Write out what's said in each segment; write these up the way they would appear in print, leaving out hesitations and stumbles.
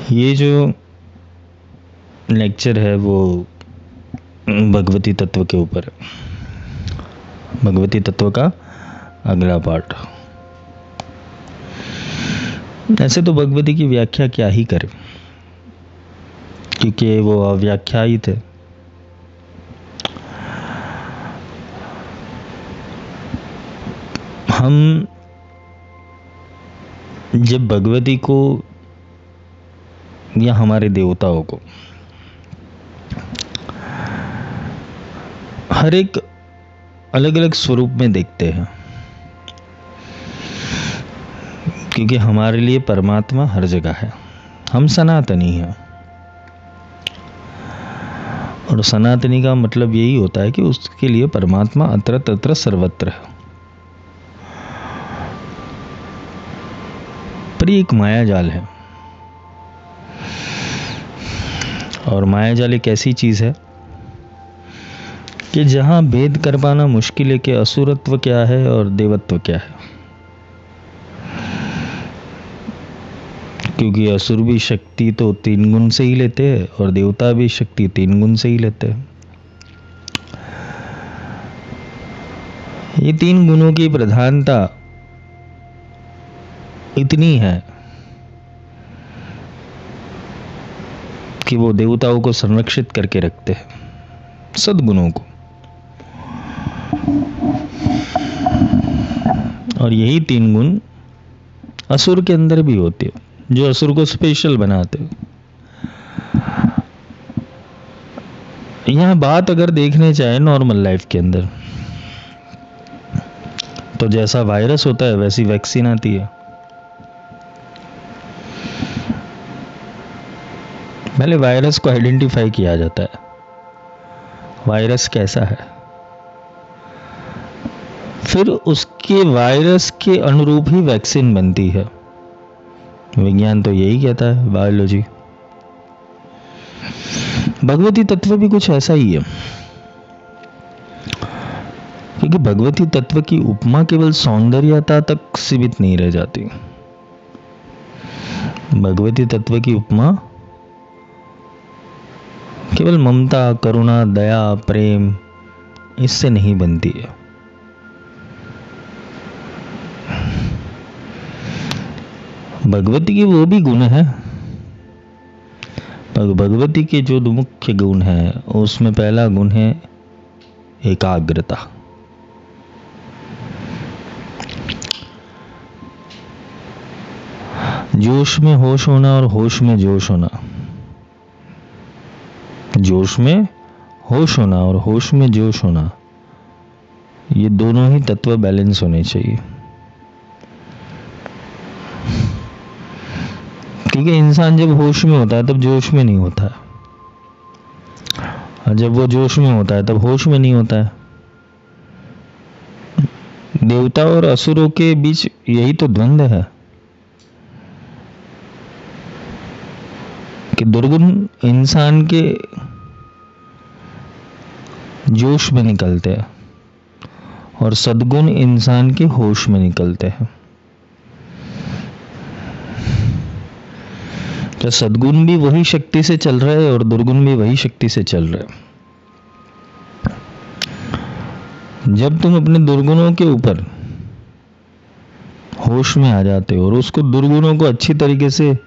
ये जो लेक्चर है वो भगवती तत्व के ऊपर है। भगवती तत्व का अगला पार्ट। ऐसे तो भगवती की व्याख्या क्या ही करें, क्योंकि वो अव्याख्यायित है। हम जब भगवती को या हमारे देवताओं को हर एक अलग अलग स्वरूप में देखते हैं, क्योंकि हमारे लिए परमात्मा हर जगह है। हम सनातनी हैं, और सनातनी का मतलब यही होता है कि उसके लिए परमात्मा अत्र तत्र सर्वत्र है। पर ये एक माया जाल है, और माया जाल एक ऐसी चीज है कि जहां भेद कर पाना मुश्किल है कि असुरत्व क्या है और देवत्व क्या है। क्योंकि असुर भी शक्ति तो 3 गुण से ही लेते हैं, और देवता भी शक्ति 3 गुण से ही लेते हैं। ये 3 गुणों की प्रधानता इतनी है कि वो देवताओं को संरक्षित करके रखते हैं, सद्गुणों को। और यही 3 गुण असुर के अंदर भी होते हैं, जो असुर को स्पेशल बनाते हैं। यहां बात अगर देखने चाहे नॉर्मल लाइफ के अंदर, तो जैसा वायरस होता है वैसी वैक्सीन आती है। पहले वायरस को आइडेंटिफाई किया जाता है, वायरस कैसा है, फिर उसके वायरस के अनुरूप ही वैक्सीन बनती है। विज्ञान तो यही कहता है, बायोलॉजी। भगवती तत्व भी कुछ ऐसा ही है, क्योंकि भगवती तत्व की उपमा केवल सौंदर्यता तक सीमित नहीं रह जाती। भगवती तत्व की उपमा केवल ममता, करुणा, दया, प्रेम इससे नहीं बनती है। भगवती के वो भी गुण है। भगवती के जो मुख्य गुण है, उसमें पहला गुण है एकाग्रता। जोश में होश होना और होश में जोश होना। जोश में होश होना और होश में जोश होना, ये दोनों ही तत्व बैलेंस होने चाहिए। क्योंकि इंसान जब होश में होता है तब जोश में नहीं होता है, और जब वो जोश में होता है तब होश में नहीं होता है। देवता और असुरों के बीच यही तो द्वंद्व है कि दुर्गुण इंसान के जोश में निकलते हैं और सद्गुण इंसान के होश में निकलते हैं। तो सद्गुण भी वही शक्ति से चल रहा है और दुर्गुण भी वही शक्ति से चल रहा है। जब तुम अपने दुर्गुणों के ऊपर होश में आ जाते हो और उसको दुर्गुणों को अच्छी तरीके से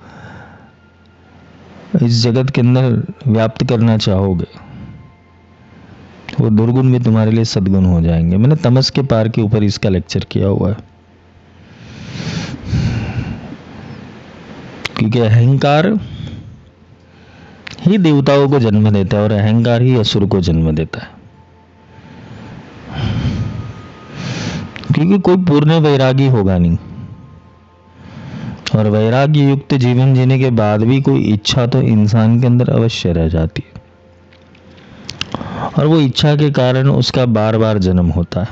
इस जगत के अंदर व्याप्त करना चाहोगे, वो दुर्गुण भी तुम्हारे लिए सद्गुण हो जाएंगे। मैंने तमस के पार के ऊपर इसका लेक्चर किया हुआ है। क्योंकि अहंकार ही देवताओं को जन्म देता है और अहंकार ही असुर को जन्म देता है। क्योंकि कोई पूर्ण वैरागी होगा नहीं, और वैराग्य युक्त जीवन जीने के बाद भी कोई इच्छा तो इंसान के अंदर अवश्य रह जाती है, और वो इच्छा के कारण उसका बार बार जन्म होता है।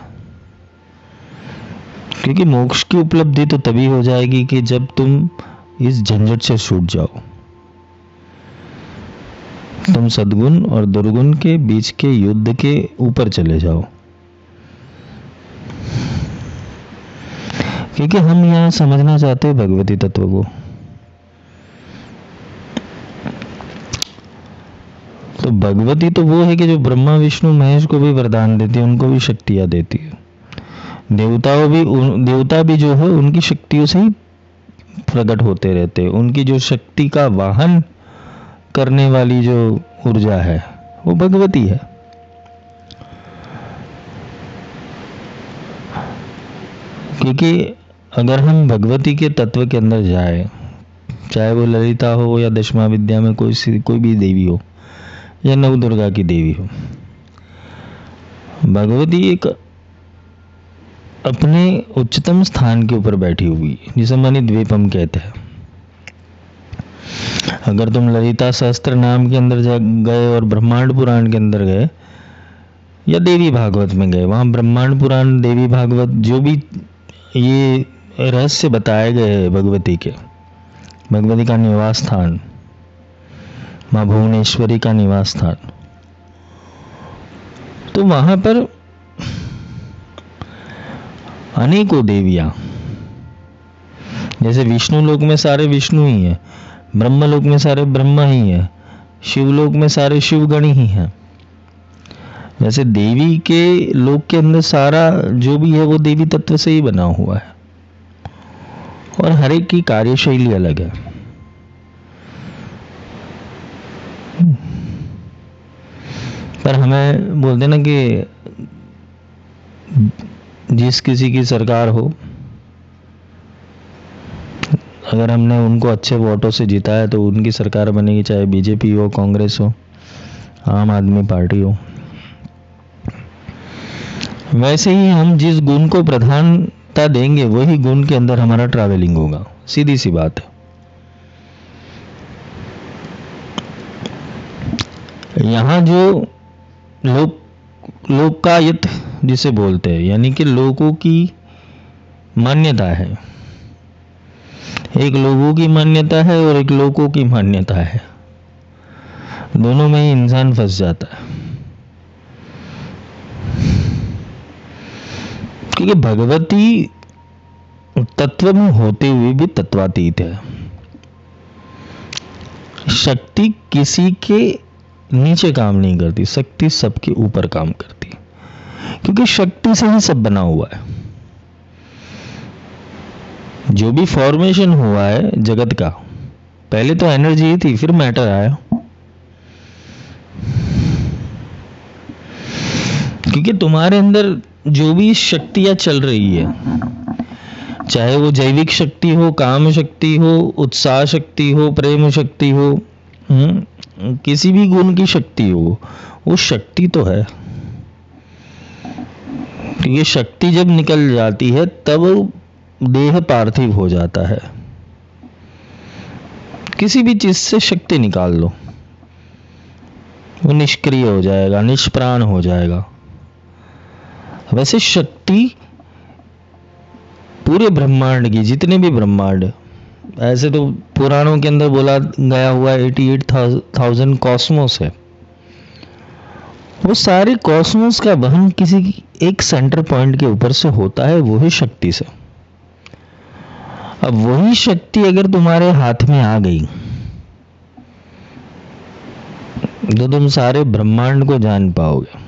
क्योंकि मोक्ष की उपलब्धि तो तभी हो जाएगी कि जब तुम इस झंझट से छूट जाओ, तुम सद्गुण और दुर्गुण के बीच के युद्ध के ऊपर चले जाओ। क्योंकि हम यहां समझना चाहते हैं भगवती तत्व को। तो भगवती तो वो है कि जो ब्रह्मा विष्णु महेश को भी वरदान देती है, उनको भी शक्तियां देती है। देवता भी जो है उनकी शक्तियों से ही प्रकट होते रहते हैं। उनकी जो शक्ति का वाहन करने वाली जो ऊर्जा है वो भगवती है। क्योंकि अगर हम भगवती के तत्व के अंदर जाए, चाहे वो ललिता हो या दशमा विद्या में कोई भी देवी हो या नव दुर्गा की देवी हो, भगवती एक अपने उच्चतम स्थान के ऊपर बैठी हुई, जिसे मणिद्वीपम कहते हैं। अगर तुम ललिता सहस्त्र नाम के अंदर गए और ब्रह्मांड पुराण के अंदर गए या देवी भागवत में गए, वहां ब्रह्मांड पुराण देवी भागवत जो भी ये रहस्य बताए गए हैं भगवती के, भगवती का निवास स्थान, मां भुवनेश्वरी का निवास स्थान, तो वहां पर अनेकों देवियां, जैसे विष्णु लोक में सारे विष्णु ही हैं, ब्रह्म लोक में सारे ब्रह्मा ही हैं, शिवलोक में सारे शिवगण ही हैं, वैसे देवी के लोक के अंदर सारा जो भी है वो देवी तत्व से ही बना हुआ है और हर एक की कार्यशैली अलग है। पर हमें बोलते ना कि जिस किसी की सरकार हो, अगर हमने उनको अच्छे वोटों से जिताया तो उनकी सरकार बनेगी, चाहे बीजेपी हो, कांग्रेस हो, आम आदमी पार्टी हो। वैसे ही हम जिस गुण को प्रधानता देंगे वही गुण के अंदर हमारा ट्रैवलिंग होगा, सीधी सी बात है। यहाँ जो लोकायत जिसे बोलते हैं, यानी कि लोगों की मान्यता है, एक लोगों की मान्यता है और एक लोगों की मान्यता है, दोनों में ही इंसान फंस जाता है। क्योंकि भगवती तत्व में होते हुए भी तत्वातीत है। शक्ति किसी के नीचे काम नहीं करती, शक्ति सबके ऊपर काम करती है, क्योंकि शक्ति से ही सब बना हुआ है। जो भी फॉर्मेशन हुआ है जगत का, पहले तो एनर्जी ही थी, फिर मैटर आया। क्योंकि तुम्हारे अंदर जो भी शक्तियां चल रही है, चाहे वो जैविक शक्ति हो, काम शक्ति हो, उत्साह शक्ति हो, प्रेम शक्ति हो, किसी भी गुण की शक्ति हो, वो शक्ति तो है। ये शक्ति जब निकल जाती है तब देह पार्थिव हो जाता है। किसी भी चीज से शक्ति निकाल लो, वो निष्क्रिय हो जाएगा, निष्प्राण हो जाएगा। वैसे शक्ति पूरे ब्रह्मांड की, जितने भी ब्रह्मांड, ऐसे तो पुराणों के अंदर बोला गया हुआ 88,000 कॉस्मोस है, वो सारे कॉस्मोस का वहन किसी एक सेंटर पॉइंट के ऊपर से होता है, वो है शक्ति से। अब वही शक्ति अगर तुम्हारे हाथ में आ गई तो तुम सारे ब्रह्मांड को जान पाओगे,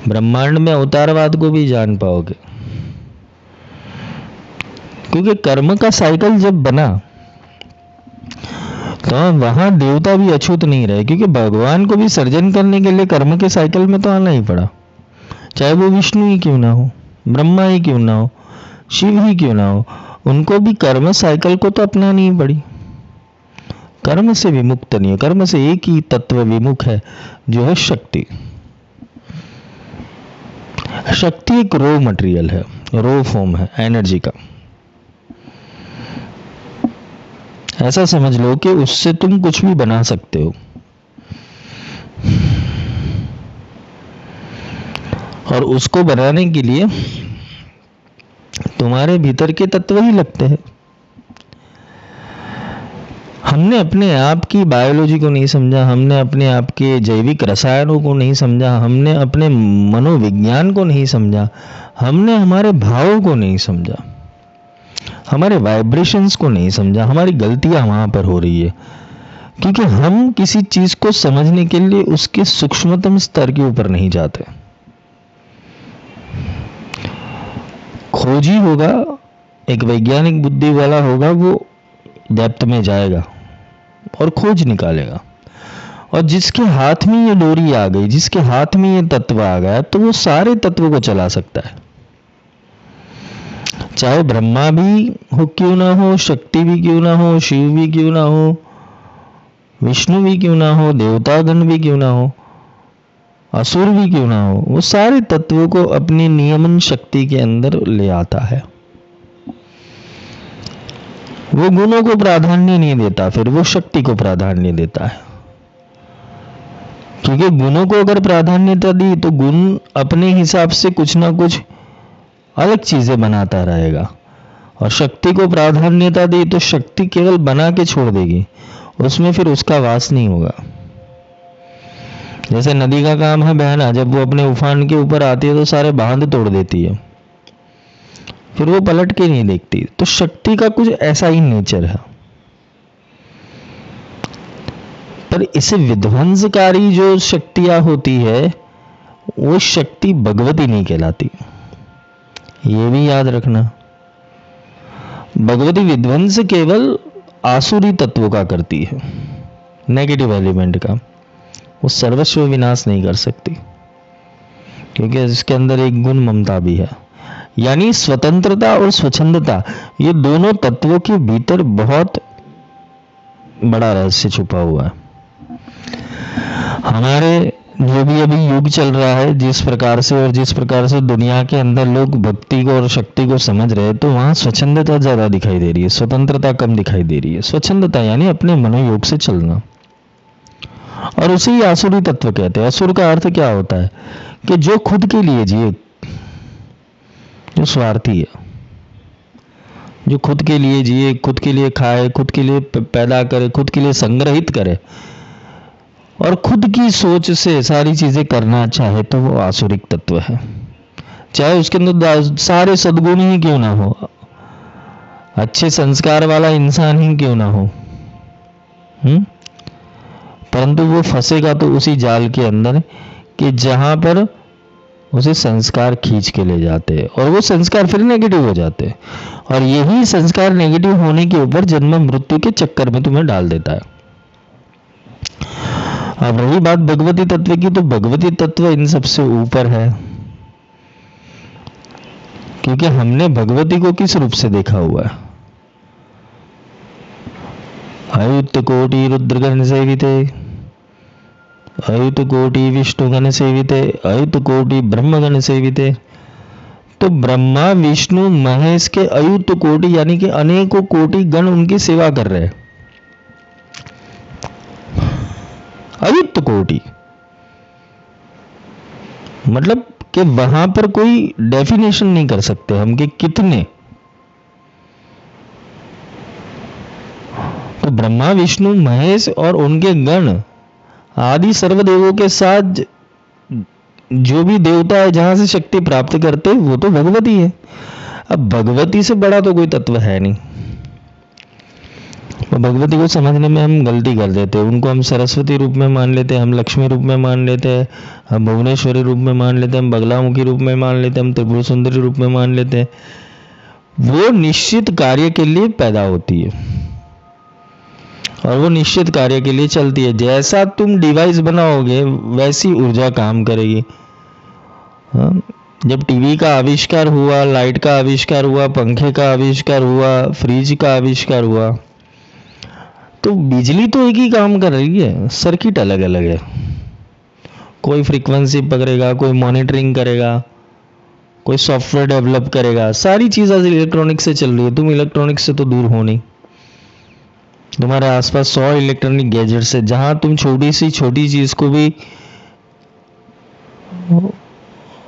ब्रह्मांड में अवतारवाद को भी जान पाओगे। क्योंकि कर्म का साइकिल जब बना तो वहां देवता भी अछूत नहीं रहे, क्योंकि भगवान को भी सर्जन करने के लिए कर्म के साइकिल में तो आना ही पड़ा। चाहे वो विष्णु ही क्यों ना हो, ब्रह्मा ही क्यों ना हो, शिव ही क्यों ना हो, उनको भी कर्म साइकिल को तो अपनानी ही पड़ी। कर्म से विमुक्त नहीं है, कर्म से एक ही तत्व विमुख है, जो है शक्ति। शक्ति एक रॉ मटेरियल है, रॉ फॉर्म है एनर्जी का। ऐसा समझ लो कि उससे तुम कुछ भी बना सकते हो, और उसको बनाने के लिए तुम्हारे भीतर के तत्व ही लगते हैं। हमने अपने आप की बायोलॉजी को नहीं समझा, हमने अपने आप के जैविक रसायनों को नहीं समझा, हमने अपने मनोविज्ञान को नहीं समझा, हमने हमारे भावों को नहीं समझा, हमारे वाइब्रेशंस को नहीं समझा। हमारी गलतियां वहां पर हो रही है, क्योंकि हम किसी चीज को समझने के लिए उसके सूक्ष्मतम स्तर के ऊपर नहीं जाते। खोजी होगा, एक वैज्ञानिक बुद्धि वाला होगा, वो डेप्थ में जाएगा और खोज निकालेगा। और जिसके हाथ में ये डोरी आ गई, जिसके हाथ में ये तत्व आ गया, तो वो सारे तत्वों को चला सकता है। चाहे ब्रह्मा भी हो क्यों ना हो, शक्ति भी क्यों ना हो, शिव भी क्यों ना हो, विष्णु भी क्यों ना हो, देवतागण भी क्यों ना हो, असुर भी क्यों ना हो, वो सारे तत्वों को अपनी नियमन शक्ति के अंदर ले आता है। वो गुणों को प्राधान्य नहीं देता, फिर वो शक्ति को प्राधान्य देता है। क्योंकि गुणों को अगर प्राधान्यता दी तो गुण अपने हिसाब से कुछ ना कुछ अलग चीजें बनाता रहेगा, और शक्ति को प्राधान्यता दी तो शक्ति केवल बना के छोड़ देगी, उसमें फिर उसका वास नहीं होगा। जैसे नदी का काम है बहना, जब वो अपने उफान के ऊपर आती है तो सारे बांध तोड़ देती है, फिर वो पलट के नहीं देखती। तो शक्ति का कुछ ऐसा ही नेचर है। पर इसे विध्वंसकारी जो शक्तियां होती है, वो शक्ति भगवती नहीं कहलाती, ये भी याद रखना। भगवती विध्वंस केवल आसुरी तत्वों का करती है, नेगेटिव एलिमेंट का। वो सर्वस्व विनाश नहीं कर सकती, क्योंकि इसके अंदर एक गुण ममता भी है। यानी स्वतंत्रता और स्वच्छंदता, ये दोनों तत्वों के भीतर बहुत बड़ा रहस्य छुपा हुआ है। हमारे जो भी अभी युग चल रहा है, जिस प्रकार से और जिस प्रकार से दुनिया के अंदर लोग भक्ति को और शक्ति को समझ रहे हैं, तो वहां स्वच्छंदता ज्यादा दिखाई दे रही है, स्वतंत्रता कम दिखाई दे रही है। स्वच्छंदता यानी अपने मनोयोग से चलना, और उसे ही आसुरी तत्व कहते हैं। असुर का अर्थ क्या होता है कि जो खुद के लिए जिए, जो स्वार्थी है, जो खुद के लिए जिए, खुद के लिए खाए, खुद के लिए पैदा करे, खुद के लिए संग्रहित करे, और खुद की सोच से सारी चीजें करना चाहे, तो वो आसुरिक तत्व है। चाहे उसके अंदर सारे सद्गुण ही क्यों ना हो, अच्छे संस्कार वाला इंसान ही क्यों ना हो, परंतु वो फंसेगा तो उसी जाल के अंदर कि जहां पर उसे संस्कार खींच के ले जाते हैं, और वो संस्कार फिर नेगेटिव हो जाते हैं, और यही संस्कार नेगेटिव होने के ऊपर जन्म मृत्यु के चक्कर में तुम्हें डाल देता है। अब रही बात भगवती तत्व की, तो भगवती तत्व इन सबसे ऊपर है, क्योंकि हमने भगवती को किस रूप से देखा हुआ है? अयुत कोटि रुद्रगण सेविते, अयुत कोटि विष्णुगण सेविते, अयुत कोटि ब्रह्मगण सेविते। तो ब्रह्मा विष्णु महेश के अयुत कोटि यानी कि अनेकों कोटि गण उनकी सेवा कर रहे हैं। अयुत कोटि मतलब कि वहां पर कोई डेफिनेशन नहीं कर सकते हम कि कितने। तो ब्रह्मा विष्णु महेश और उनके गण आदि सर्वदेवों के साथ जो भी देवता है जहां से शक्ति प्राप्त करते, वो तो भगवती है। अब भगवती से बड़ा तो कोई तत्व है नहीं। तो भगवती को समझने में हम गलती कर देते हैं। उनको हम सरस्वती रूप में मान लेते हैं, हम लक्ष्मी रूप में मान लेते हैं, हम भुवनेश्वरी रूप में मान लेते हैं, हम बगलामुखी रूप में मान लेते हैं, हम त्रिपुर सुंदरी रूप में मान लेते हैं। वो निश्चित कार्य के लिए पैदा होती है और वो निश्चित कार्य के लिए चलती है। जैसा तुम डिवाइस बनाओगे वैसी ऊर्जा काम करेगी। हाँ? जब टीवी का आविष्कार हुआ, लाइट का आविष्कार हुआ, पंखे का आविष्कार हुआ, फ्रिज का आविष्कार हुआ, तो बिजली तो एक ही काम कर रही है, सर्किट अलग अलग है। कोई फ्रीक्वेंसी पकड़ेगा, कोई मॉनिटरिंग करेगा, कोई सॉफ्टवेयर डेवलप करेगा। सारी चीज आज इलेक्ट्रॉनिक से चल रही है। तुम इलेक्ट्रॉनिक से तो दूर हो नहीं। तुम्हारे आसपास 100 इलेक्ट्रॉनिक गैजेट्स है, जहां तुम छोटी सी छोटी चीज को भी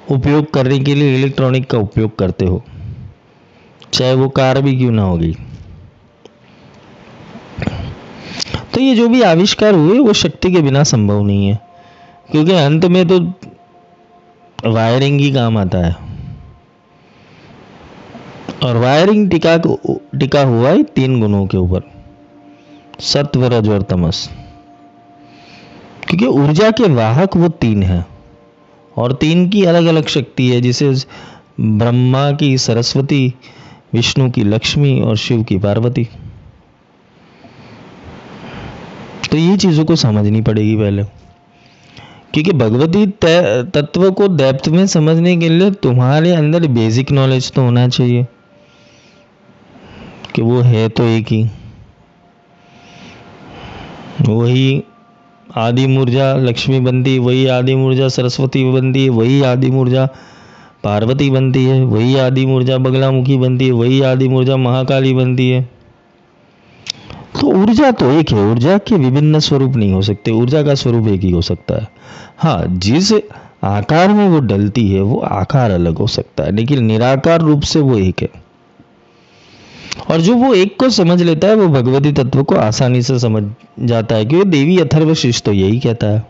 उपयोग करने के लिए इलेक्ट्रॉनिक का उपयोग करते हो, चाहे वो कार भी क्यों ना होगी। तो ये जो भी आविष्कार हुए वो शक्ति के बिना संभव नहीं है, क्योंकि अंत में तो वायरिंग ही काम आता है। और वायरिंग टिका हुआ है 3 गुणों के ऊपर, सत्व रज और तमस। क्योंकि ऊर्जा के वाहक वो तीन हैं और तीन की अलग अलग शक्ति है, जिसे ब्रह्मा की सरस्वती, विष्णु की लक्ष्मी और शिव की पार्वती। तो ये चीजों को समझनी पड़ेगी पहले, क्योंकि भगवती तत्व को डेप्थ में समझने के लिए तुम्हारे अंदर बेसिक नॉलेज तो होना चाहिए कि वो है तो एक ही, वही आदि मूर्जा लक्ष्मी बनती, वही आदि मूर्जा सरस्वती बनती है, वही आदि मूर्जा पार्वती बनती है, वही आदि मूर्जा बगलामुखी बनती है, वही आदि मूर्जा महाकाली बनती है। तो ऊर्जा तो एक है, ऊर्जा के विभिन्न स्वरूप नहीं हो सकते, ऊर्जा का स्वरूप एक ही हो सकता है। हाँ, जिस आकार में वो डलती है वो आकार अलग हो सकता है, लेकिन निराकार रूप से वो एक है। और जो वो एक को समझ लेता है वो भगवती तत्व को आसानी से समझ जाता है, क्योंकि देवी अथर्वशीष तो यही कहता है।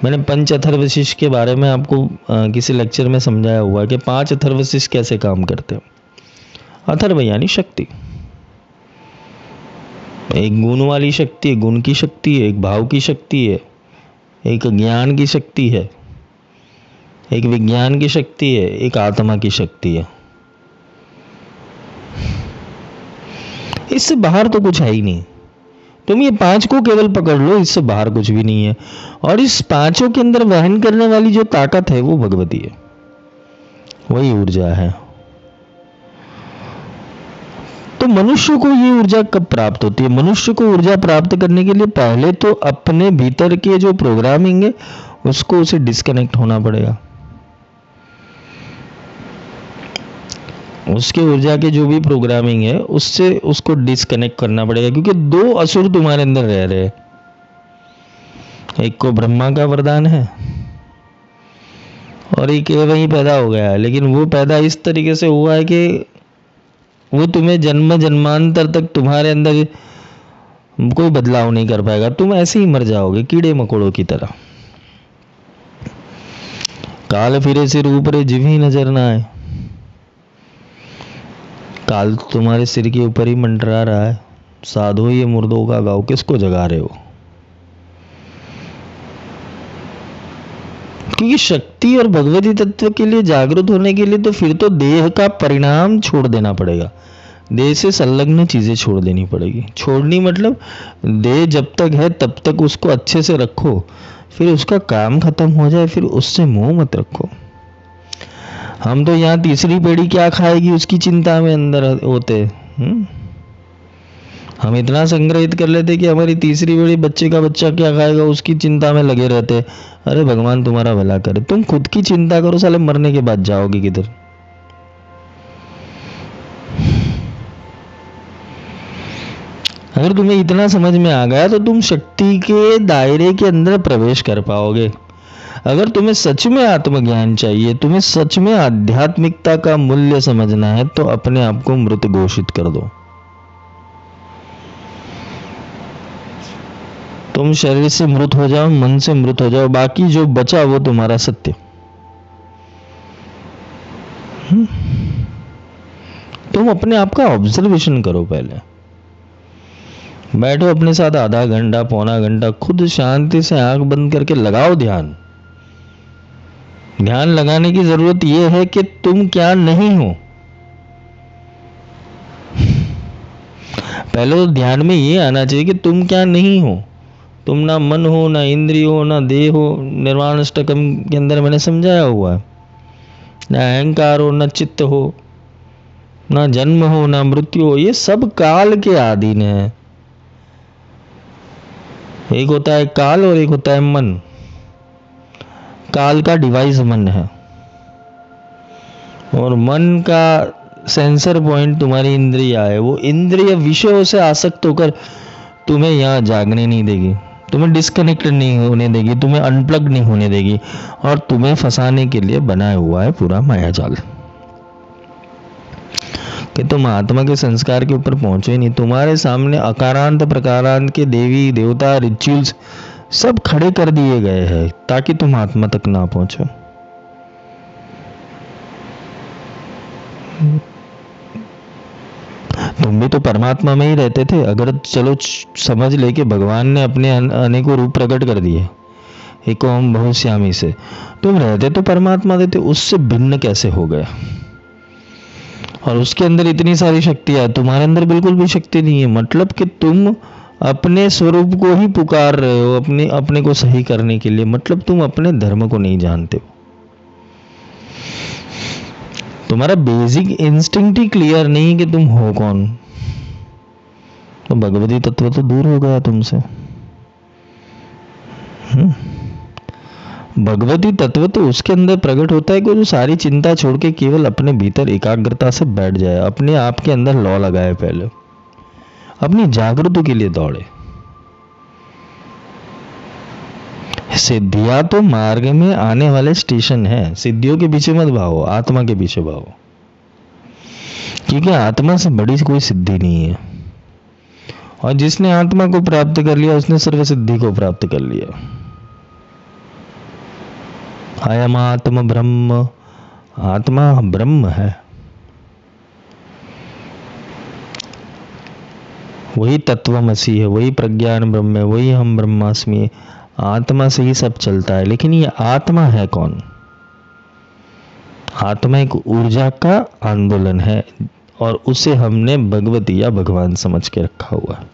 मैंने पंच अथर्वशीष के बारे में आपको किसी लेक्चर में समझाया हुआ कि 5 अथर्वशीष कैसे काम करते हैं। अथर्व यानी शक्ति, एक गुण वाली शक्ति है, गुण की शक्ति है, एक भाव की शक्ति है, एक ज्ञान की शक्ति है, एक विज्ञान की शक्ति है, एक आत्मा की शक्ति है। इससे बाहर तो कुछ है ही नहीं। तुम ये 5 को केवल पकड़ लो, इससे बाहर कुछ भी नहीं है। और इस 5 के अंदर वहन करने वाली जो ताकत है वो भगवती है, वही ऊर्जा है। तो मनुष्य को ये ऊर्जा कब प्राप्त होती है? मनुष्य को ऊर्जा प्राप्त करने के लिए पहले तो अपने भीतर के जो प्रोग्रामिंग है उसको उसे डिस्कनेक्ट होना पड़ेगा। उसके ऊर्जा के जो भी प्रोग्रामिंग है उससे उसको डिस्कनेक्ट करना पड़ेगा, क्योंकि 2 असुर तुम्हारे अंदर रह रहे हैं। एक को ब्रह्मा का वरदान है और एक वही पैदा हो गया है, लेकिन वो पैदा इस तरीके से हुआ है कि वो तुम्हें जन्म जन्मांतर तक तुम्हारे अंदर कोई बदलाव नहीं कर पाएगा। तुम ऐसे ही मर जाओगे कीड़े मकोड़ों की तरह। काल फिरे सिर ऊपर जिभ ही नजर ना आए। काल तुम्हारे सिर के ऊपर ही मंडरा रहा है। साधो ये मुर्दों का गाँव, किसको जगा रहे हो? क्योंकि शक्ति और भगवती तत्व के लिए जागृत होने के लिए तो फिर तो देह का परिणाम छोड़ देना पड़ेगा, देह से संलग्न चीजें छोड़ देनी पड़ेगी। छोड़नी मतलब देह जब तक है तब तक उसको अच्छे से रखो, फिर उसका काम खत्म हो जाए फिर उससे मोह मत रखो। हम तो यहाँ तीसरी पीढ़ी क्या खाएगी उसकी चिंता में अंदर होते। हम इतना संग्रहित कर लेते कि हमारी तीसरी पीढ़ी बच्चे का बच्चा क्या खाएगा उसकी चिंता में लगे रहते। अरे भगवान तुम्हारा भला करे, तुम खुद की चिंता करो, साले मरने के बाद जाओगे किधर? अगर तुम्हें इतना समझ में आ गया तो तुम शक्ति के दायरे के अंदर प्रवेश कर पाओगे। अगर तुम्हें सच में आत्मज्ञान चाहिए, तुम्हें सच में आध्यात्मिकता का मूल्य समझना है, तो अपने आप को मृत घोषित कर दो। तुम शरीर से मृत हो जाओ, मन से मृत हो जाओ, बाकी जो बचा वो तुम्हारा सत्य। तुम अपने आप का ऑब्जर्वेशन करो। पहले बैठो अपने साथ आधा घंटा पौना घंटा, खुद शांति से आंख बंद करके लगाओ ध्यान। ध्यान लगाने की जरूरत यह है कि तुम क्या नहीं हो। पहले तो ध्यान में ये आना चाहिए कि तुम क्या नहीं हो। तुम ना मन हो, ना इंद्रिय हो, ना देह हो। निर्वाण अष्टकम के अंदर मैंने समझाया हुआ है। ना अहंकार हो, ना चित्त हो, ना जन्म हो, ना मृत्यु हो। ये सब काल के अधीन है। एक होता है काल और एक होता है मन। काल का डिवाइस मन है और मन का सेंसर पॉइंट तुम्हारी इंद्रिया है। वो इंद्रिय विषयों से आसक्त होकर तुम्हें यहाँ जागने नहीं देगी, तुम्हें डिस्कनेक्ट नहीं होने देगी, तुम्हें अनप्लग नहीं होने देगी, और तुम्हें फंसाने के लिए बनाया हुआ है पूरा मायाजाल कि तुम आत्मा के संस्कार के ऊपर पहुंचे नहीं। तुम्हारे सामने अकारांत प्रकारांत के देवी देवता रिचुअल्स सब खड़े कर दिए गए हैं ताकि तुम आत्मा तक ना पहुंचो। तुम भी तो परमात्मा में ही रहते थे। अगर चलो समझ ले कि भगवान ने अपने अनेकों रूप प्रकट कर दिए एको ओम बहुश्यामी से, तुम रहते तो परमात्मा देते, उससे भिन्न कैसे हो गया? और उसके अंदर इतनी सारी शक्तियां, तुम्हारे अंदर बिल्कुल भी शक्ति नहीं है। मतलब कि तुम अपने स्वरूप को ही पुकार रहे हो अपने को सही करने के लिए। मतलब तुम अपने धर्म को नहीं जानते हो। तुम्हारा बेसिक इंस्टिंक्ट ही क्लियर नहीं कि तुम हो कौन। तो भगवती तत्व तो दूर हो गया तुमसे। भगवती तत्व तो उसके अंदर प्रकट होता है कि जो सारी चिंता छोड़ के केवल अपने भीतर एकाग्रता से बैठ जाए, अपने आप के अंदर लौ लगाए, पहले अपनी जागृति के लिए दौड़े। सिद्धियां तो मार्ग में आने वाले स्टेशन है। सिद्धियों के पीछे मत भागो, आत्मा के पीछे भागो, क्योंकि आत्मा से बड़ी कोई सिद्धि नहीं है। और जिसने आत्मा को प्राप्त कर लिया उसने सर्व सिद्धि को प्राप्त कर लिया। अयम आत्म ब्रह्म, आत्मा ब्रह्म है, वही तत्वमसी है, वही प्रज्ञान ब्रह्म है, वही हम ब्रह्मास्मि है। आत्मा से ही सब चलता है। लेकिन ये आत्मा है कौन? आत्मा एक ऊर्जा का आंदोलन है और उसे हमने भगवती या भगवान समझ के रखा हुआ है।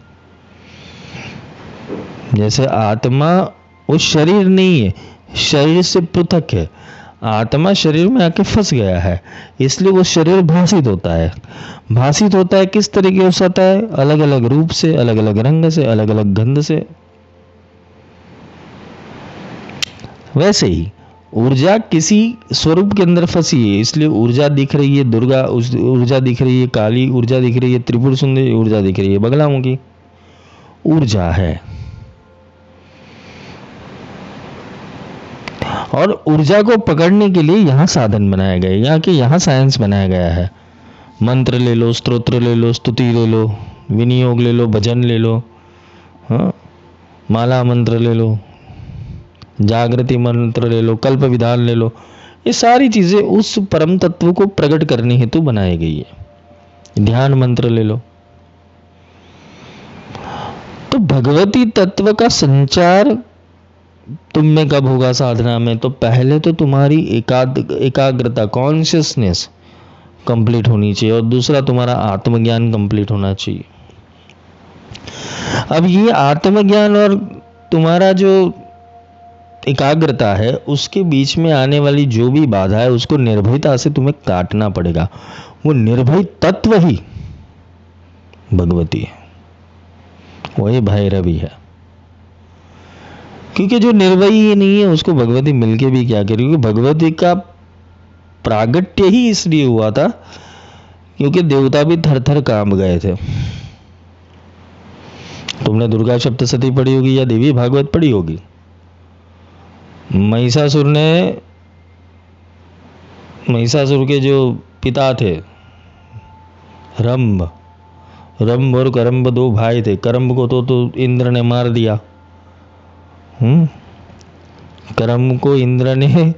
जैसे आत्मा वो शरीर नहीं है, शरीर से पृथक है। आत्मा शरीर में आके फंस गया है, इसलिए वो शरीर भाषित होता है। भाषित होता है किस तरीके से होता है? अलग अलग रूप से, अलग अलग रंग से, अलग अलग गंध से। वैसे ही ऊर्जा किसी स्वरूप के अंदर फंसी है, इसलिए ऊर्जा दिख रही है दुर्गा ऊर्जा दिख रही है, काली ऊर्जा दिख रही है, त्रिपुर सुंदरी ऊर्जा दिख रही है, बगलामुखी ऊर्जा है। और ऊर्जा को पकड़ने के लिए यहाँ साधन बनाए गए, यहाँ साइंस बनाया गया है। मंत्र ले लो, स्तोत्र ले लो, स्तुति ले लो, विनियोग ले लो, भजन ले लो, हाँ, माला मंत्र ले लो, जागृति मंत्र ले लो, कल्प विधान ले लो। ये सारी चीजें उस परम तत्व को प्रकट करने हेतु बनाई गई है। ध्यान मंत्र ले लो। तो भगवती तत्व का संचार तुम में कब होगा साधना में? तो पहले तो तुम्हारी एकाग्रता, कॉन्शियसनेस कंप्लीट होनी चाहिए, और दूसरा तुम्हारा आत्मज्ञान कंप्लीट होना चाहिए। अब ये आत्मज्ञान और तुम्हारा जो एकाग्रता है, उसके बीच में आने वाली जो भी बाधा है उसको निर्भयता से तुम्हें काटना पड़ेगा। वो निर्भय तत्व ही भगवती है, वही भैरवी है। क्योंकि जो निर्भयी ही नहीं है उसको भगवती मिलके भी क्या करे? क्योंकि भगवती का प्रागट्य ही इसलिए हुआ था क्योंकि देवता भी थर थर कांप गए थे। तुमने दुर्गा सप्तशती पढ़ी होगी या देवी भागवत पढ़ी होगी। महिषासुर के जो पिता थे रंभ और करम्ब दो भाई थे। करम्ब को तो इंद्र ने मार दिया। करम्ब को इंद्र ने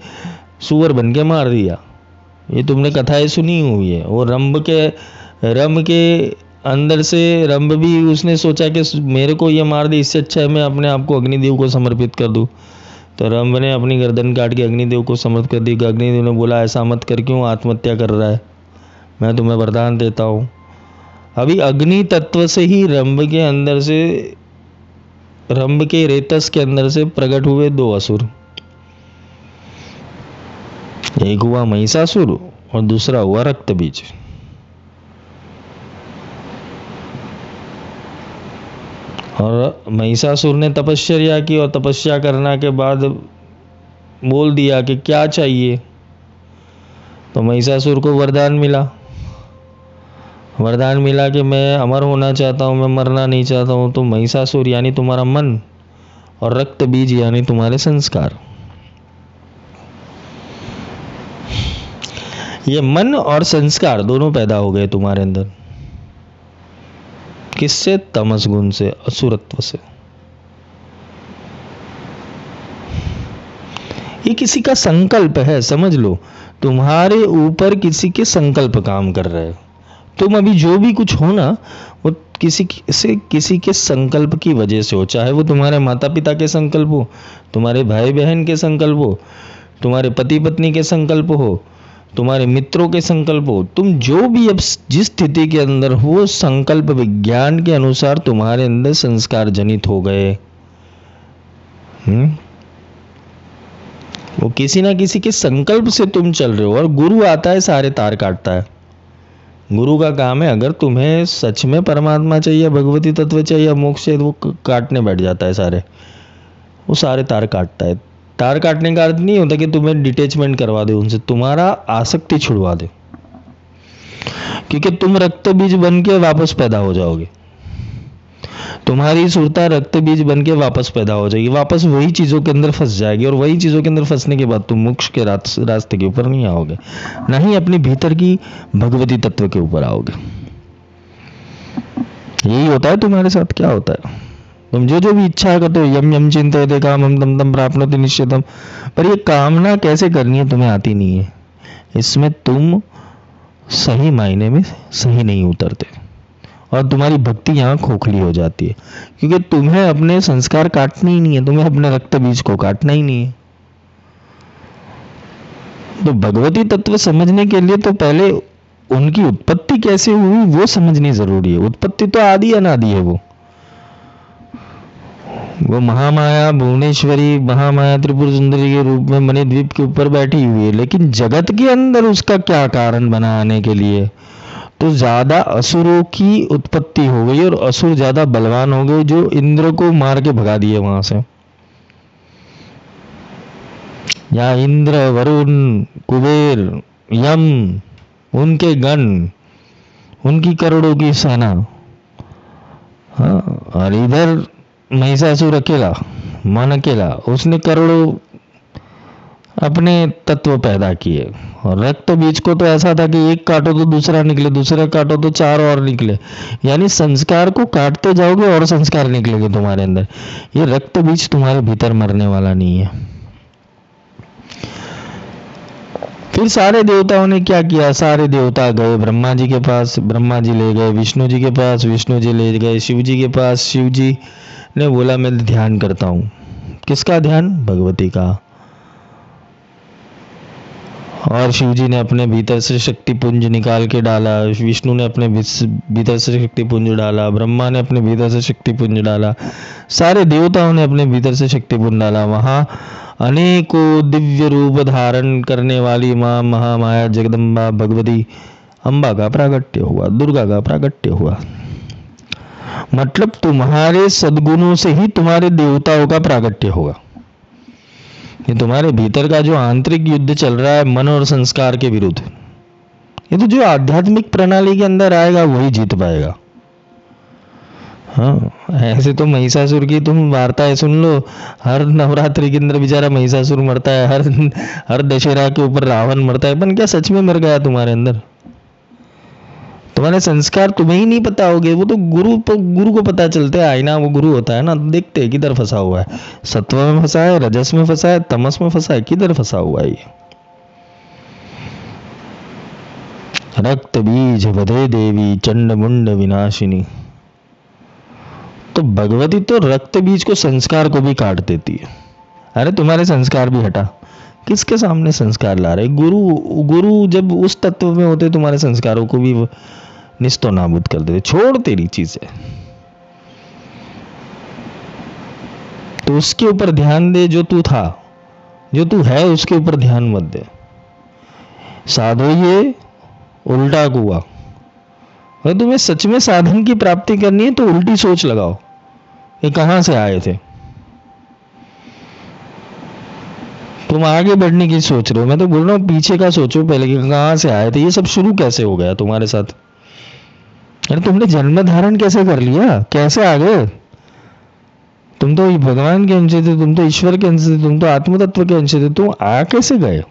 सुअर बन के मार दिया। ये तुमने कथाएं सुनी हुई है। वो रंभ के अंदर से रंभ भी उसने सोचा कि मेरे को ये मार दे, इससे अच्छा है मैं अपने आप को अग्निदेव को समर्पित कर दूं। तो रंभ ने अपनी गर्दन काट के अग्निदेव को समर्पित कर दी। अग्निदेव ने बोला ऐसा मत कर, क्यों आत्महत्या कर रहा है, मैं तुम्हें वरदान देता हूँ। अभी अग्नि तत्व से ही रंभ के रेतस के अंदर से प्रकट हुए दो असुर। एक हुआ महिषासुर और दूसरा हुआ रक्तबीज। और महिषासुर ने तपस्या की और तपस्या करने के बाद बोल दिया कि क्या चाहिए। तो महिषासुर को वरदान मिला कि मैं अमर होना चाहता हूँ, मैं मरना नहीं चाहता हूँ। तो महिषासुर यानी तुम्हारा मन और रक्त बीज यानी तुम्हारे संस्कार, ये मन और संस्कार दोनों पैदा हो गए तुम्हारे अंदर। किससे? तमस गुण से, असुरत्व से। ये किसी का संकल्प है, समझ लो। तुम्हारे ऊपर किसी के संकल्प काम कर रहे हैं। तुम अभी जो भी कुछ हो ना, वो किसी के संकल्प की वजह से हो। चाहे वो तुम्हारे माता पिता के संकल्प हो, तुम्हारे भाई बहन के संकल्प हो, तुम्हारे पति पत्नी के संकल्प हो, तुम्हारे मित्रों के संकल्प हो। तुम जो भी अब जिस स्थिति के अंदर हो, संकल्प विज्ञान के अनुसार तुम्हारे अंदर संस्कार जनित हो गए। वो किसी ना किसी के संकल्प से तुम चल रहे हो। और गुरु आता है, सारे तार काटता है। गुरु का काम है, अगर तुम्हें सच में परमात्मा चाहिए, भगवती तत्व चाहिए, मोक्ष चाहिए, वो काटने बैठ जाता है सारे, वो सारे तार काटता है। तार काटने का अर्थ नहीं होता कि तुम्हें डिटेचमेंट करवा दे उनसे, तुम्हारा आसक्ति छुड़वा दे, क्योंकि तुम रक्त बीज बन के वापस पैदा हो जाओगे। तुम्हारी सुरता रक्त बीज बन के वापस पैदा हो जाएगी, वापस वही चीजों के अंदर फंस जाएगी, और वही चीजों के अंदर फंसने के बाद तुम मोक्ष के रास्ते के ऊपर नहीं आओगे, ना ही अपने भीतर की भगवती तत्व के ऊपर आओगे। यही होता है तुम्हारे साथ। क्या होता है, तुम जो जो भी इच्छा करते हो, यम यम चिंतयते कामं तम तम प्राप्नोति निश्चितम, पर ये कामना कैसे करनी है तुम्हें आती नहीं है। इसमें तुम सही मायने में सही नहीं उतरते, और तुम्हारी भक्ति यहाँ खोखली हो जाती है, क्योंकि तुम्हें अपने संस्कार काटने ही नहीं है, तुम्हें अपने रक्त बीज को काटना ही नहीं है। तो भगवती तत्व समझने के लिए तो पहले उनकी उत्पत्ति कैसे हुई वो समझनी जरूरी है। उत्पत्ति तो आदि अनादि है। वो महामाया भुवनेश्वरी, महामाया त्रिपुर सुंदरी के रूप में मणि द्वीप के ऊपर बैठी हुई है, लेकिन जगत के अंदर उसका क्या कारण बना आने के लिए, तो ज्यादा असुरों की उत्पत्ति हो गई, और असुर ज्यादा बलवान हो गए, जो इंद्र को मार के भगा दिए वहां से। या इंद्र, वरुण, कुबेर, यम, उनके गण, उनकी करोड़ों की सेना, हाँ, और इधर महिषासुर अकेला, मन अकेला, उसने करोड़ों अपने तत्व पैदा किए। और रक्त बीज को तो ऐसा था कि एक काटो तो दूसरा निकले, दूसरा काटो तो चार और निकले, यानी संस्कार को काटते जाओगे और संस्कार निकलेंगे तुम्हारे अंदर। ये रक्त बीज तुम्हारे भीतर मरने वाला नहीं है। फिर सारे देवताओं ने क्या किया, सारे देवता गए ब्रह्मा जी के पास, ब्रह्मा जी ले गए विष्णु जी के पास, विष्णु जी ले गए शिव जी के पास, शिव जी ने बोला मैं ध्यान करता हूं। किसका ध्यान? भगवती का। और शिव जी ने अपने भीतर से शक्ति पुंज निकाल के डाला, विष्णु ने अपने भीतर से शक्ति पुंज डाला, ब्रह्मा ने अपने भीतर से शक्ति पुंज डाला, सारे देवताओं ने अपने भीतर से शक्ति पुंज डाला। वहां अनेकों दिव्य रूप धारण करने वाली मां महामाया जगदम्बा भगवती अम्बा का प्रागट्य हुआ, दुर्गा का प्रागट्य हुआ। मतलब तुम्हारे सद्गुणों से ही तुम्हारे देवताओं का प्रागट्य होगा। ये तुम्हारे भीतर का जो आंतरिक युद्ध चल रहा है मन और संस्कार के विरुद्ध, ये तो जो आध्यात्मिक प्रणाली के अंदर आएगा वही जीत पाएगा। हाँ, ऐसे तो महिषासुर की तुम वार्ताएं सुन लो, हर नवरात्रि के अंदर बेचारा महिषासुर मरता है, हर दशहरा के ऊपर रावण मरता है, पर क्या सच में मर गया तुम्हारे अंदर? तुम्हारे संस्कार तुम्हें ही नहीं पता होगे, वो तो गुरु को पता चलते हैं। आईना वो गुरु होता है ना, देखते हैं किधर फंसा हुआ है, सत्व में फंसा है, रजस में फंसा है, तमस में फंसा है, किधर फंसा हुआ है ये। रक्त बीज वधे देवी चंड मुंड विनाशिनी। तो भगवती तो रक्त बीज को, संस्कार को भी काट देती है। अरे तुम्हारे संस्कार भी हटा, किसके सामने संस्कार ला रहे? गुरु जब उस तत्व में होते तुम्हारे संस्कारों को भी निस्तो नाबूद कर देते। छोड़ तेरी चीजें, तो उसके ऊपर ध्यान दे, जो तू था, जो तू है उसके ऊपर ध्यान मत दे। साधो ये उल्टा कुआ। अगर तुम्हें सच में साधन की प्राप्ति करनी है तो उल्टी सोच लगाओ, ये कहां से आए थे। तुम आगे बढ़ने की सोच रहे हो, मैं तो बोल रहा हूँ पीछे का सोचो पहले कि कहां से आए थे, ये सब शुरू कैसे हो गया तुम्हारे साथ। अरे तुमने जन्म धारण कैसे कर लिया, कैसे आ गए? तुम तो भगवान के अंश थे, तुम तो ईश्वर के अंश थे, तुम तो आत्म तत्व के अंश थे, तुम आ कैसे गए?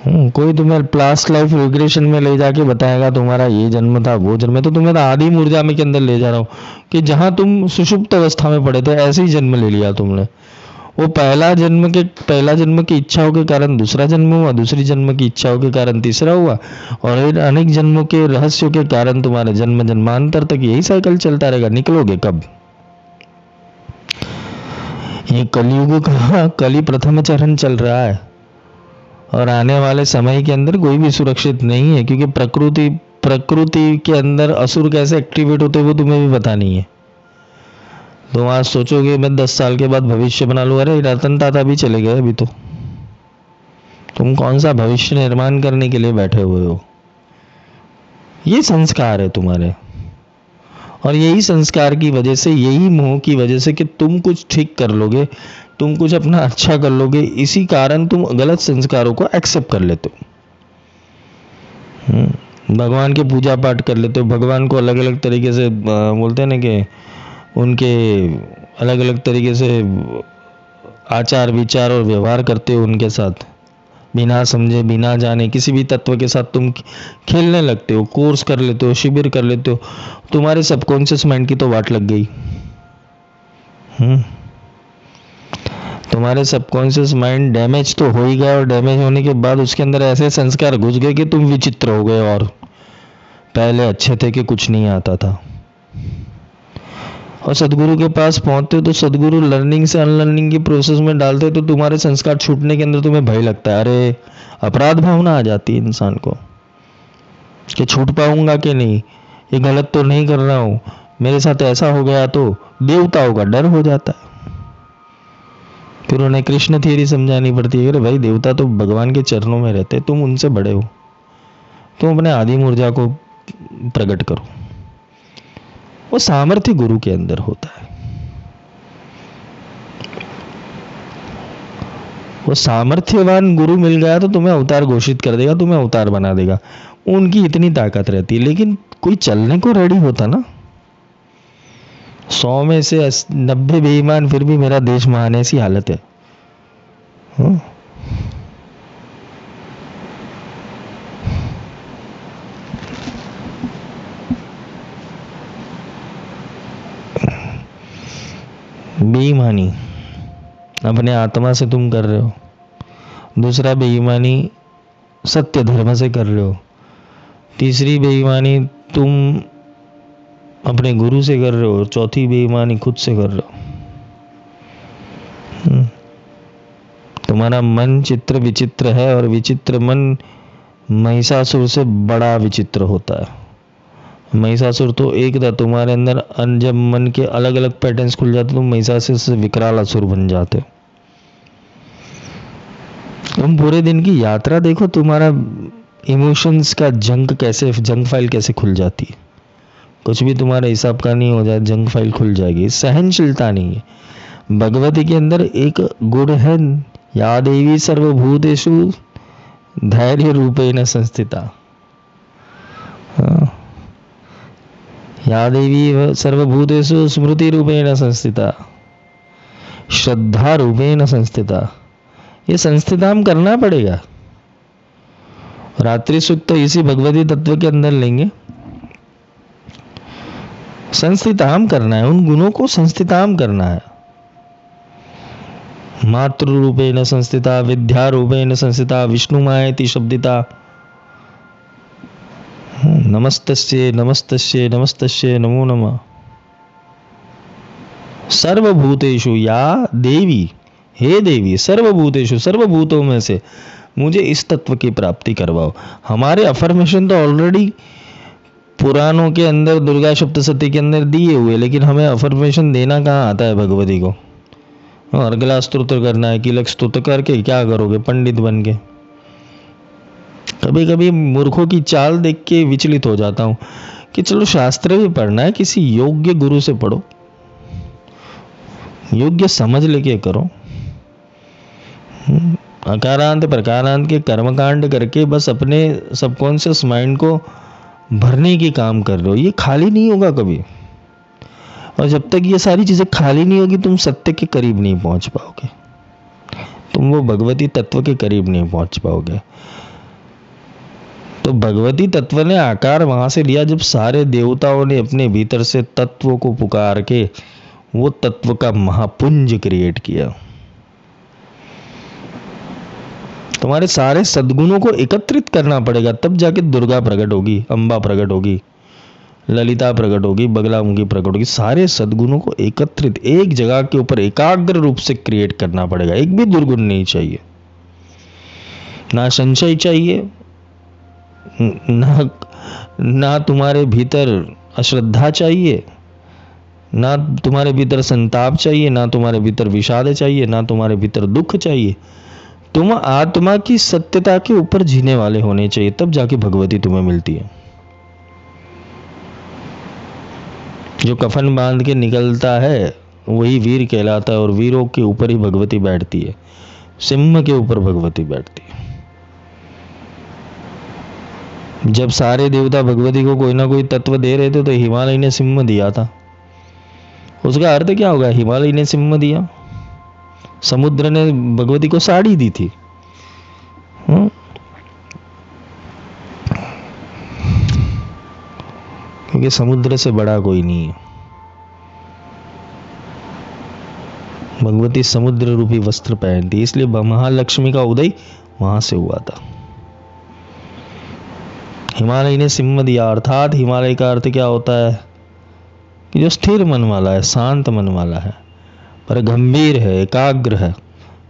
कोई तुम्हें पास्ट लाइफ रिग्रेशन में ले जाके बताएगा तुम्हारा ये जन्म था वो जन्म, तो तुम्हें तो आदि ऊर्जा में के अंदर ले जा रहा हूं कि जहां तुम सुषुप्त अवस्था में पड़े थे ऐसे ही जन्म ले लिया तुमने, वो पहला जन्म की इच्छाओं के कारण दूसरा जन्म हुआ, दूसरी जन्म की इच्छाओं के कारण तीसरा हुआ, और इन अनेक जन्मों के रहस्यों के कारण तुम्हारे जन्म जन्मांतर तक यही साइकिल चलता रहेगा। निकलोगे कब? ये कलयुग का कली प्रथम चरण चल रहा है, और आने वाले समय के अंदर कोई भी सुरक्षित नहीं है, क्योंकि प्रकृति के अंदर असुर कैसे एक्टिवेट होते हैं वो तुम्हें भी पता नहीं है। तो आज सोचोगे मैं 10 साल के बाद भविष्य बना लूँ, अरे रतन टाटा भी चले गए अभी तो। तुम कौन सा भविष्य निर्माण करने के लिए बैठे हुए हो? ये संस्कार है तुम्हारे, और यही संस्कार की वजह से, यही मोह की वजह से कि तुम कुछ ठीक कर लोगे, तुम कुछ अपना अच्छा कर लोगे, इसी कारण तुम गलत संस्कारों को एक्सेप्ट कर लेते हो। भगवान के पूजा पाठ कर लेते हो, भगवान को अलग अलग तरीके से बोलते हैं ना कि उनके अलग अलग तरीके से आचार विचार और व्यवहार करते हो उनके साथ, बिना समझे बिना जाने किसी भी तत्व के साथ तुम खेलने लगते हो, कोर्स कर लेते हो, शिविर कर लेते हो, तुम्हारे सबकॉन्शियस माइंड की तो वाट लग गई। तुम्हारे सबकॉन्शियस माइंड डैमेज तो हो ही गया, और डैमेज होने के बाद उसके अंदर ऐसे संस्कार घुस गए कि तुम विचित्र हो गए, और पहले अच्छे थे कि कुछ नहीं आता था। और सदगुरु के पास पहुंचते हो तो सदगुरु लर्निंग से अनलर्निंग की प्रोसेस में डालते हो, तो तुम्हारे संस्कार छूटने के अंदर तुम्हें भय लगता है, अरे अपराध भावना आ जाती है इंसान को कि छूट पाऊंगा कि नहीं, ये गलत तो नहीं कर रहा हूं, मेरे साथ ऐसा हो गया तो। देवताओं का डर हो जाता है। फिर उन्हें कृष्ण थियरी समझानी पड़ती है, अरे भाई देवता तो भगवान के चरणों में रहते, तुम उनसे बड़े हो, तुम अपने आदिम ऊर्जा को प्रकट करो। वो सामर्थ्य गुरु के अंदर होता है। वो सामर्थ्यवान गुरु मिल गया तो तुम्हें अवतार घोषित कर देगा, तुम्हें अवतार बना देगा। उनकी इतनी ताकत रहती है, लेकिन कोई चलने को रेडी होता ना। 100 में से 90 बेईमान, फिर भी मेरा देश महान है, ऐसी हालत है। बेईमानी अपने आत्मा से तुम कर रहे हो, दूसरा बेईमानी सत्य धर्म से कर रहे हो, तीसरी बेईमानी तुम अपने गुरु से कर रहे हो, चौथी बेईमानी खुद से कर रहे हो। तुम्हारा मन चित्र विचित्र है, और विचित्र मन महिषासुर से बड़ा विचित्र होता है। महिषासुर तो एक था, तुम्हारे अंदर जब मन के अलग अलग पैटर्न्स खुल जाते तुम महिषासुर से विकराल असुर बन जाते हो। तुम पूरे दिन की यात्रा देखो, तुम्हारा इमोशंस का जंक फाइल कैसे खुल जाती है। कुछ भी तुम्हारा हिसाब का नहीं हो जाए, जंक फाइल खुल जाएगी। सहनशीलता नहीं है। भगवती के अंदर एक गुण है, या देवी सर्वभूतेषु धैर्य रूपेण संस्थिता। या देवी सर्वभूतेषु स्मृति रूपेण संस्थिता, श्रद्धा रूपेण संस्थिता। ये संस्थिता हम करना पड़ेगा। रात्रि सुख तो इसी भगवती तत्व के अंदर लेंगे। संस्थिताम करना है, उन गुणों को संस्थिताम करना है। मातृ रूपेण संस्थिता, विद्या रूपेण संस्थिता, विष्णु मायेति शब्दिता। नमस्तस्ये नमस्तस्ये नमस्तस्ये नमो नमः। सर्वभूतेषु या देवी, हे देवी, सर्वभूतेषु, सर्वभूतों में से मुझे इस तत्व की प्राप्ति करवाओ। हमारे अफर्मेशन तो ऑलरेडी पुराणों के अंदर दुर्गा सप्तशती के अंदर दिए हुए, लेकिन हमें अफर्मेशन देना कहाँ आता है भगवती को। अर्गला स्तोत्र करना है, किलक स्तोत्र करके क्या करोगे, पंडित बन के। कभी कभी मूर्खों की चाल देख के विचलित हो जाता हूँ कि चलो शास्त्र भी पढ़ना है, किसी योग्य गुरु से पढ़ो, योग्य समझ लेके करो। अकारांत प्रकारांत के कर्मकांड करके बस अपने सबकॉन्शियस माइंड को भरने की काम कर रहे हो, ये खाली नहीं होगा कभी। और जब तक ये सारी चीजें खाली नहीं होगी तुम सत्य के करीब नहीं पहुंच पाओगे, तुम वो भगवती तत्व के करीब नहीं पहुंच पाओगे। तो भगवती तत्व ने आकार वहां से लिया जब सारे देवताओं ने अपने भीतर से तत्व को पुकार के वो तत्व का महापुंज क्रिएट किया। तुम्हारे सारे सद्गुणों को एकत्रित करना पड़ेगा, तब जाके दुर्गा प्रकट होगी, अम्बा प्रकट होगी, ललिता प्रकट होगी, बगलामुखी प्रकट होगी। सारे सद्गुणों को एकत्रित एक जगह के ऊपर एकाग्र रूप से क्रिएट करना पड़ेगा। एक भी दुर्गुण नहीं चाहिए, ना संशय चाहिए, ना तुम्हारे भीतर अश्रद्धा चाहिए, ना तुम्हारे भीतर संताप चाहिए, ना तुम्हारे भीतर विषाद चाहिए, ना तुम्हारे भीतर दुख चाहिए। तुम आत्मा की सत्यता के ऊपर जीने वाले होने चाहिए, तब जाके भगवती तुम्हें मिलती है। जो कफन बांध के निकलता है वही वीर कहलाता है, और वीरों के ऊपर ही भगवती बैठती है, सिंह के ऊपर भगवती बैठती है। जब सारे देवता भगवती को कोई ना कोई तत्व दे रहे थे तो हिमालय ने सिंह दिया था। उसका अर्थ क्या होगा? हिमालय ने सिंह दिया, समुद्र ने भगवती को साड़ी दी थी। क्योंकि समुद्र से बड़ा कोई नहीं है। भगवती समुद्र रूपी वस्त्र पहनती, इसलिए महालक्ष्मी का उदय वहां से हुआ था। हिमालय ने सिंह दिया, अर्थात हिमालय का अर्थ क्या होता है कि जो स्थिर मन वाला है, शांत मन वाला है, पर गंभीर है, एकाग्र है,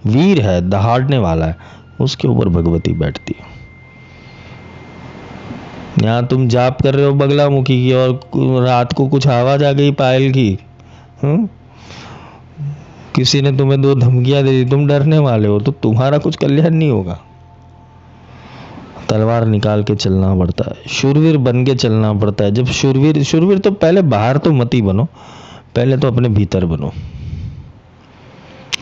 वीर है, दहाड़ने वाला है, उसके ऊपर भगवती बैठती है। यहाँ तुम जाप कर रहे हो बगलामुखी की और रात को कुछ आवाज आ गई पायल की, किसी ने तुम्हें 2 धमकियां दे दी, तुम डरने वाले हो, तो तुम्हारा कुछ कल्याण नहीं होगा। तलवार निकाल के चलना पड़ता है, शूरवीर बन के चलना पड़ता है। जब शूरवीर तो पहले बाहर तो मत ही बनो, पहले तो अपने भीतर बनो।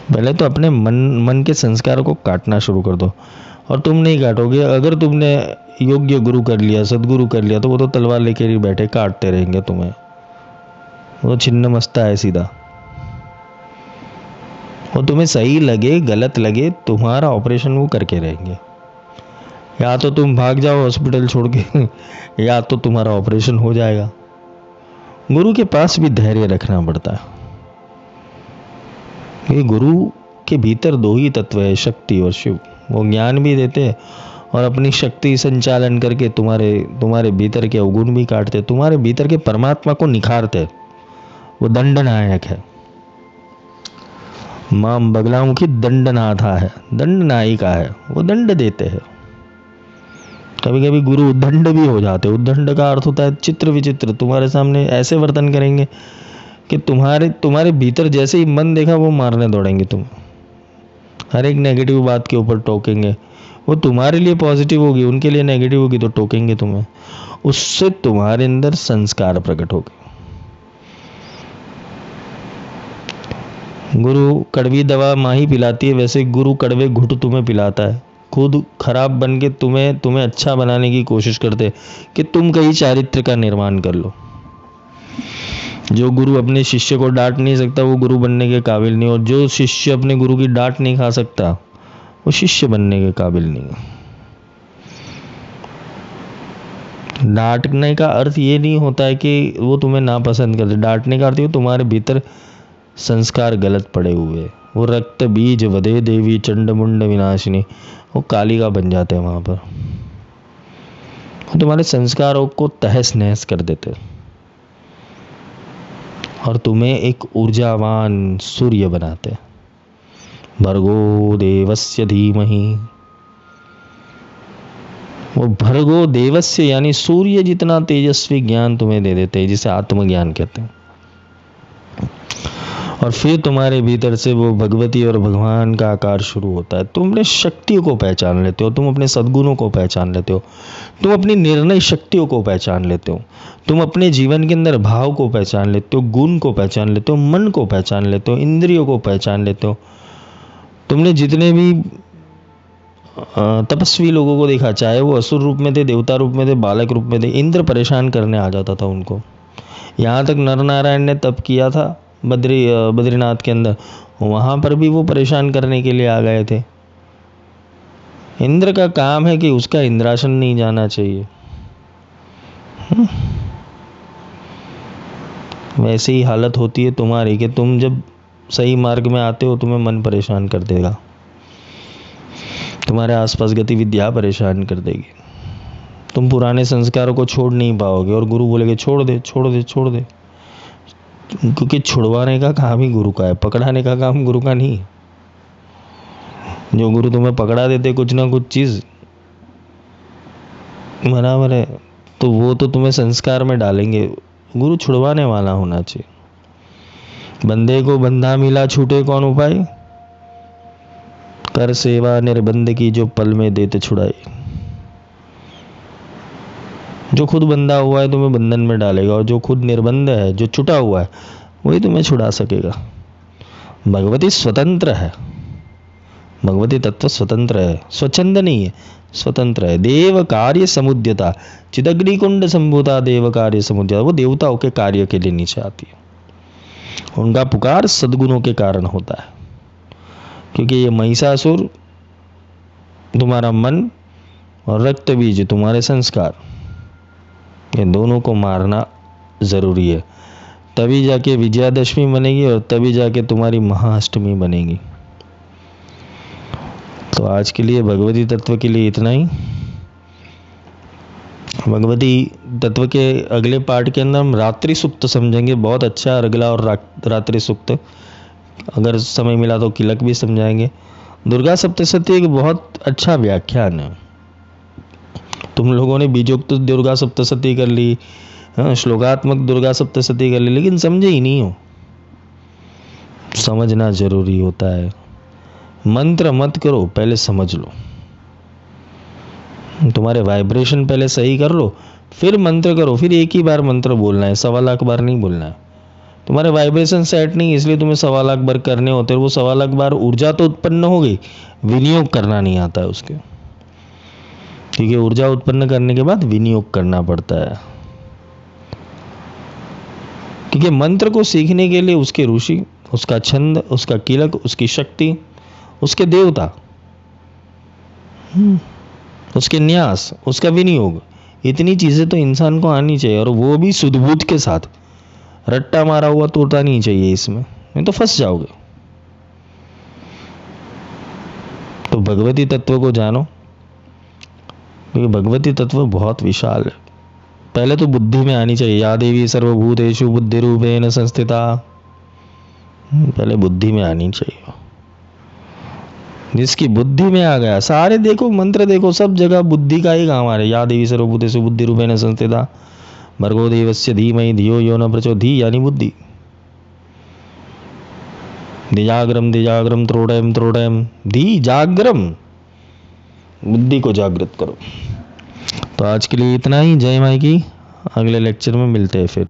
पहले तो अपने मन के संस्कारों को काटना शुरू कर दो। और तुम नहीं काटोगे, अगर तुमने योग्य गुरु कर लिया, सदगुरु कर लिया, तो वो तो तलवार लेकर ही बैठे काटते रहेंगे तुम्हें। वो छिन्न मस्ता है सीधा। वो तुम्हें सही लगे गलत लगे, तुम्हारा ऑपरेशन वो करके रहेंगे। या तो तुम भाग जाओ हॉस्पिटल छोड़ के, या तो तुम्हारा ऑपरेशन हो जाएगा। गुरु के पास भी धैर्य रखना पड़ता है। ये गुरु के भीतर 2 ही तत्व है, शक्ति और शिव। वो ज्ञान भी देते हैं और अपनी शक्ति संचालन करके तुम्हारे भीतर के अवगुण भी काटते, तुम्हारे भीतर के परमात्मा को निखारते। वो दंडनायक है। मां बगलामुखी दंडनाथा है, दंडनायिका है, वो दंड देते हैं। कभी कभी गुरु उद्दंड भी हो जाते। उद्दंड का अर्थ होता है चित्र विचित्र, तुम्हारे सामने ऐसे वर्तन करेंगे कि तुम्हारे भीतर जैसे ही मन देखा वो मारने दौड़ेंगे तुम। हर एक नेगेटिव बात के ऊपर टोकेंगे। वो तुम्हारे लिए पॉजिटिव होगी, उनके लिए नेगेटिव होगी, तो टोकेंगे तुम्हें। उससे तुम्हारे अंदर संस्कार प्रकट होंगे। गुरु कड़वी दवा माही पिलाती है, वैसे गुरु कड़वे घुट तुम्हें पिलाता है। खुद खराब बन के तुम्हें अच्छा बनाने की कोशिश करते कि तुम कहीं चारित्र का निर्माण कर लो। जो गुरु अपने शिष्य को डांट नहीं सकता वो गुरु बनने के काबिल नहीं, और जो शिष्य अपने गुरु की डांट नहीं खा सकता वो शिष्य बनने के काबिल नहीं। डांटने का अर्थ ये नहीं होता है कि वो तुम्हें नापसंद करते। डांटने का अर्थ ये तुम्हारे भीतर संस्कार गलत पड़े हुए, वो रक्त बीज वधे देवी चंड मुंड विनाशिनी, वो कालिका बन जाते हैं वहां पर। वो तुम्हारे संस्कारों को तहस नहस कर देते और तुम्हें एक ऊर्जावान सूर्य बनाते। भर्गो देवस्य धीमहि, वो भर्गो देवस्य यानी सूर्य जितना तेजस्वी ज्ञान तुम्हें दे देते हैं, जिसे आत्मज्ञान कहते हैं। और फिर तुम्हारे भीतर से वो भगवती और भगवान का आकार शुरू होता है। तुम अपने शक्तियों को पहचान लेते हो, तुम अपने सद्गुणों को पहचान लेते हो, तुम अपनी निर्णय शक्तियों को पहचान लेते हो, तुम अपने जीवन के अंदर भाव को पहचान लेते हो, गुण को पहचान लेते हो, मन को पहचान लेते हो, इंद्रियों को पहचान लेते हो। तुमने जितने भी तपस्वी लोगों को देखा, चाहे वो असुर रूप में थे, देवता रूप में थे, बालक रूप में थे, इंद्र परेशान करने आ जाता था उनको। यहाँ तक नर नारायण ने तप किया था बद्रीनाथ के अंदर, वहां पर भी वो परेशान करने के लिए आ गए थे। इंद्र का काम है कि उसका इंद्रासन नहीं जाना चाहिए। वैसे ही हालत होती है तुम्हारी कि तुम जब सही मार्ग में आते हो तुम्हें मन परेशान कर देगा। तुम्हारे आसपास गतिविधियाँ परेशान कर देगी। तुम पुराने संस्कारों को छोड़ नहीं पाओगे और गुरु बोलेगे छोड़ दे छोड़ दे छोड़ दे, क्योंकि छुड़वाने का काम ही गुरु का है, पकड़ाने का काम गुरु का नहीं है। जो गुरु तुम्हें पकड़ा देते कुछ ना कुछ चीज़, बराबर है, तो वो तो तुम्हें संस्कार में डालेंगे। गुरु छुड़वाने वाला होना चाहिए। बंदे को बंधा मिला छूटे कौन उपाय, कर सेवा निर्बंध की जो पल में देते छुड़ाई। जो खुद बंधा हुआ है तुम्हें बंधन में डालेगा, और जो खुद निर्बंध है, जो छुटा हुआ है, वही तुम्हें छुड़ा सकेगा। भगवती स्वतंत्र है, भगवती तत्व स्वतंत्र है, स्वच्छंद नहीं है, स्वतंत्र है। देव कार्य समुद्यता, चिदग्नि कुंड संभूता देव कार्य समुद्यता, वो देवताओं के कार्य के लिए नीचे आती है। उनका पुकार सद्गुणों के कारण होता है, क्योंकि ये महिषासुर तुम्हारा मन और रक्त बीज तुम्हारे संस्कार, ये दोनों को मारना जरूरी है। तभी जाके विजयादशमी बनेगी और तभी जाके तुम्हारी महाअष्टमी बनेगी। तो आज के लिए भगवती तत्व के लिए इतना ही। भगवती तत्व के अगले पार्ट के अंदर हम रात्रि सूक्त समझेंगे, बहुत अच्छा अरगला और रात्रि सूक्त, अगर समय मिला तो किलक भी समझाएंगे। दुर्गा सप्तशती एक बहुत अच्छा व्याख्यान है। तुम लोगों ने बीजोक्त दुर्गा सप्तशती कर ली, श्लोकात्मक दुर्गा सप्तशती कर ली, लेकिन समझे ही नहीं हो। समझना जरूरी होता है। मंत्र मत करो, पहले समझ लो। तुम्हारे वाइब्रेशन पहले सही कर लो, फिर मंत्र करो। फिर एक ही बार मंत्र बोलना है, 1.25 लाख बार नहीं बोलना है। तुम्हारे वाइब्रेशन सेट नहीं, इसलिए तुम्हें 1.25 लाख बार करने होते हैं। वो 1.25 लाख बार ऊर्जा तो उत्पन्न होगी, विनियोग करना नहीं आता है उसके, क्योंकि ऊर्जा उत्पन्न करने के बाद विनियोग करना पड़ता है। क्योंकि मंत्र को सीखने के लिए उसके ऋषि, उसका छंद, उसका किलक, उसकी शक्ति, उसके देवता, उसके न्यास, उसका विनियोग, इतनी चीजें तो इंसान को आनी चाहिए, और वो भी सुधबुद्ध के साथ। रट्टा मारा हुआ तोड़ता नहीं चाहिए इसमें, नहीं तो फंस जाओगे। तो भगवती तत्व को जानो, क्योंकि भगवती तत्व बहुत विशाल है। पहले तो बुद्धि में आनी चाहिए। या देवी सर्वभूतेषु बुद्धि रूपेण संस्थिता, पहले बुद्धि में आनी चाहिए। जिसकी बुद्धि में आ गया, सारे देखो मंत्र देखो, सब जगह बुद्धि का ही काम आ रहा है। या देवी सर्वभूतेषु बुद्धि रूपेण संस्थिता भर्गो देवस्य धीमहि धियो यो न प्रचोदयात्, यानी बुद्धि। दिजाग्रम दिजाग्रम त्रोडयम त्रोडयम, धी जाग्रम, बुद्धि को जागृत करो। तो आज के लिए इतना ही। जय माई की। अगले लेक्चर में मिलते हैं फिर।